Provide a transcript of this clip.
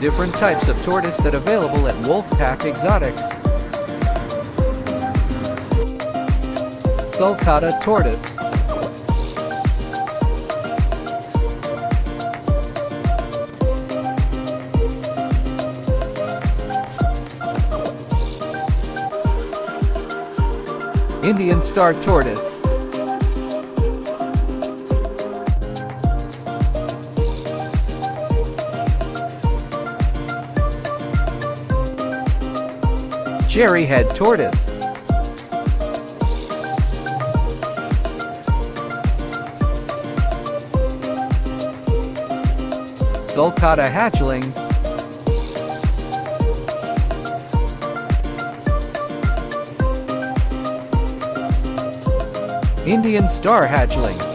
Different types of tortoise that available at Wolfpack Exotics. Sulcata tortoise. Indian star tortoise. Cherry head tortoise. Sulcata hatchlings. Indian star hatchling.